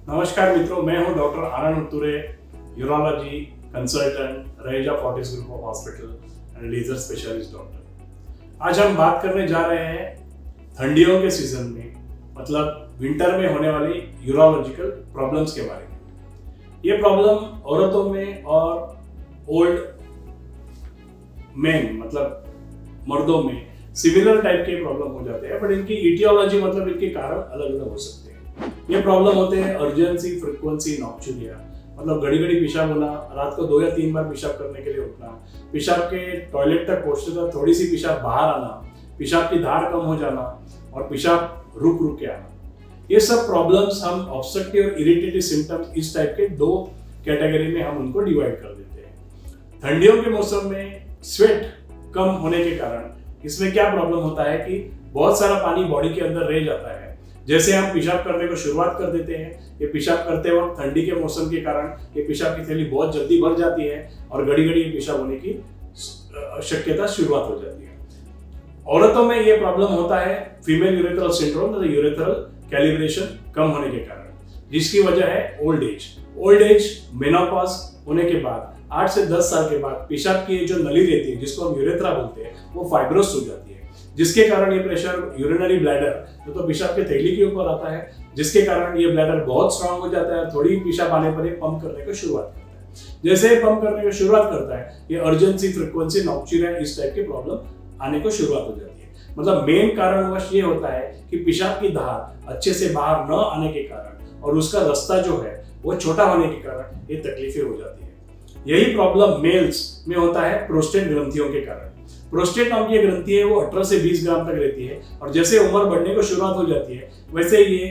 नमस्कार मित्रों, मैं हूं doctor Anand Utture, urology consultant, Raheja Fortis group of hospital and laser specialist doctor. आज हम बात करने जा रहे हैं ठंडियों के सीजन में, मतलब विंटर में होने वाली यूरोलॉजिकल प्रॉब्लम्स के बारे में। ये प्रॉब्लम औरतों में और ओल्ड मेन मतलब मर्दों में सिमिलर टाइप के प्रॉब्लम हो जाते हैं, बट इनकी इटियोलॉजी मतलब इनके कारण अलग अलग हो सकते हैं। ये प्रॉब्लम होते हैं अर्जेंसी, फ्रीक्वेंसी, नॉक्चुरिया, मतलब घड़ी घड़ी पेशाब होना, रात को 2 या 3 बार पेशाब करने के लिए उठना, पेशाब के टॉयलेट तक पहुंचते तक थोड़ी सी पेशाब बाहर आना, पेशाब की धार कम हो जाना और पेशाब रुक रुक के आना। ये सब प्रॉब्लम्स हम ऑब्स्ट्रक्टिव और इरिटेटिव सिम्टम्स इस टाइप के 2 कैटेगरी में हम उनको डिवाइड कर देते हैं। ठंडियों के मौसम में स्वेट कम होने के कारण इसमें क्या प्रॉब्लम होता है कि बहुत सारा पानी बॉडी के अंदर रह जाता है। जैसे हम पेशाब करने को शुरुआत कर देते हैं, ये पेशाब करते वक्त ठंडी के मौसम के कारण ये पेशाब की थैली बहुत जल्दी भर जाती है और घड़ी घड़ी पेशाब होने की शक्यता शुरुआत हो जाती है। औरतों में ये प्रॉब्लम होता है फीमेल यूरेथ्रल सिंड्रोम, मतलब यूरेथ्रल कैलिब्रेशन कम होने के कारण, जिसकी वजह है old age. Old age menopause होने के बाद 8 से 10 साल के बाद पेशाब की जो नली रहती है, जिसको हम यूरेथ्रा बोलते हैं, वो फाइब्रोस हो जाती है, जिसके कारण ये प्रेशर यूरिनरी ब्लैडर तो पेशाब के थैली के ऊपर आता है, जिसके कारण ये ब्लैडर बहुत स्ट्रांग हो जाता है। थोड़ी पेशाब आने पर ये पंप करने को शुरुआत करता है। जैसे ये पंप करने को शुरुआत करता है, ये अर्जेंसी, फ्रीक्वेंसी, नॉक्चुरिया इस टाइप के प्रॉब्लम आने को शुरुआत हो जाती है। मतलब मेन कारणवश ये होता है कि पेशाब की धार अच्छे से बाहर न आने के कारण और उसका रास्ता जो है वो छोटा होने के कारण ये तकलीफें हो जाती है। यही प्रॉब्लम मेल्स में होता है प्रोस्टेट ग्रंथियों के कारण। प्रोस्टेट नाम की ग्रंथि है वो 18 से 20 ग्राम तक रहती है और जैसे उम्र बढ़ने को शुरुआत हो जाती है वैसे ये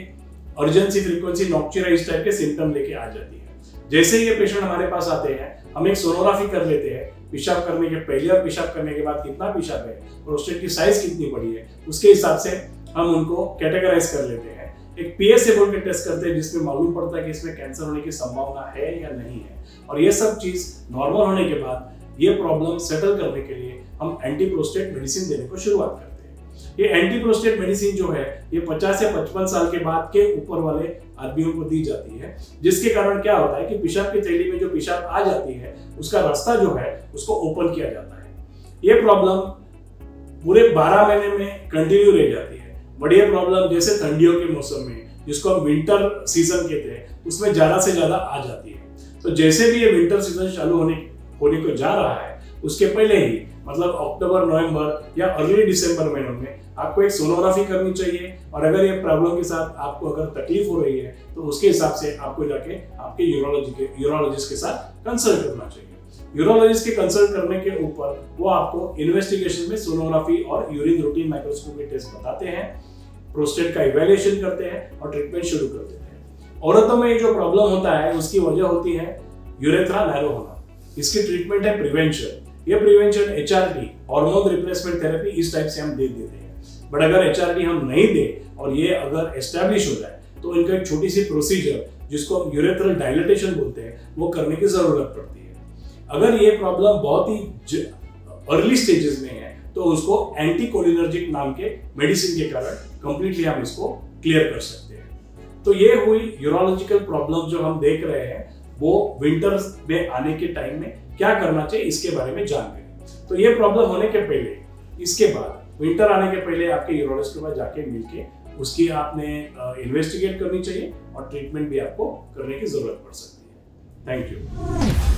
अर्जेंसी, फ्रीक्वेंसी, नॉक्चुरिया इस टाइप के सिम्टम लेके आ जाती है। जैसे ये पेशेंट हमारे पास आते हैं, हम एक सोनोग्राफी कर लेते हैं, पेशाब करने के पहले और पेशाब करने के बाद कितना पेशाब है, प्रोस्टेट की साइज कितनी बड़ी है, उसके हिसाब से हम उनको कैटेगराइज कर लेते हैं। एक पीएसए बोल के टेस्ट करते हैं जिसमें मालूम पड़ता है कि इसमें कैंसर होने की संभावना है या नहीं है। और ये सब चीज नॉर्मल होने के बाद ये प्रॉब्लम सेटल करने के लिए हम एंटी प्रोस्टेट मेडिसिन देने को शुरुआत करते हैं। ये एंटी प्रोस्टेट मेडिसिन जो है ये 50 से 55 साल के बाद के ऊपर वाले आदमियों को दी जाती है, जिसके कारण क्या होता है कि पेशाब की थैली में जो पेशाब आ जाती है उसका रास्ता जो है उसको ओपन किया जाता है। ये प्रॉब्लम पूरे 12 महीने में कंटिन्यू रह जाती है। बड़ी प्रॉब्लम जैसे ठंडियों के मौसम में, जिसको हम विंटर सीजन कहते हैं, उसमें ज्यादा से ज्यादा आ जाती है। तो जैसे भी ये विंटर सीजन चालू होने को जा रहा है, उसके पहले ही मतलब अक्टूबर, नवंबर या अर्ली दिसंबर महीनों में आपको एक सोनोग्राफी करनी चाहिए। और अगर ये प्रॉब्लम के साथ आपको अगर तकलीफ हो रही है तो उसके हिसाब से आपको जाके आपके यूरोलॉजिस्ट के साथ कंसल्ट करना चाहिए। यूरोलॉजिस्ट के कंसल्ट करने के ऊपर वो आपको इन्वेस्टिगेशन में सोनोग्राफी और यूरिन रूटीन माइक्रोस्कोपी टेस्ट बताते हैं, प्रोस्टेट का इवैल्यूएशन करते हैं और ट्रीटमेंट शुरू कर देते हैं। औरतों में जो प्रॉब्लम होता है उसकी वजह होती है यूरेथ्रा नैरो होना। इसकी ट्रीटमेंट है प्रिवेंशन। ये prevention HRT, hormone replacement therapy, इस टाइप से हम दे देते हैं। बट अगर HRT हम नहीं दे और ये अगर एस्टैब्लिश हो जाए तो इनका एक छोटी सी प्रोसीजर जिसको हम यूरेथ्रल डायलेटेशन बोलते हैं वो करने की जरूरत पड़ती है। अगर ये प्रॉब्लम बहुत ही अर्ली स्टेजेस में है तो उसको एंटीकोलिनर्जिक नाम के मेडिसिन के कारण कंप्लीटली हम इसको क्लियर कर सकते हैं। तो ये हुई यूरोलॉजिकल प्रॉब्लम जो हम देख रहे हैं, वो विंटर में आने के टाइम में क्या करना चाहिए इसके बारे में जान गए। तो ये प्रॉब्लम होने के पहले, इसके बाद विंटर आने के पहले आपके यूरोलॉजिस्ट के पास जाके मिलके उसकी आपने इन्वेस्टिगेट करनी चाहिए और ट्रीटमेंट भी आपको करने की जरूरत पड़ सकती है। Thank you.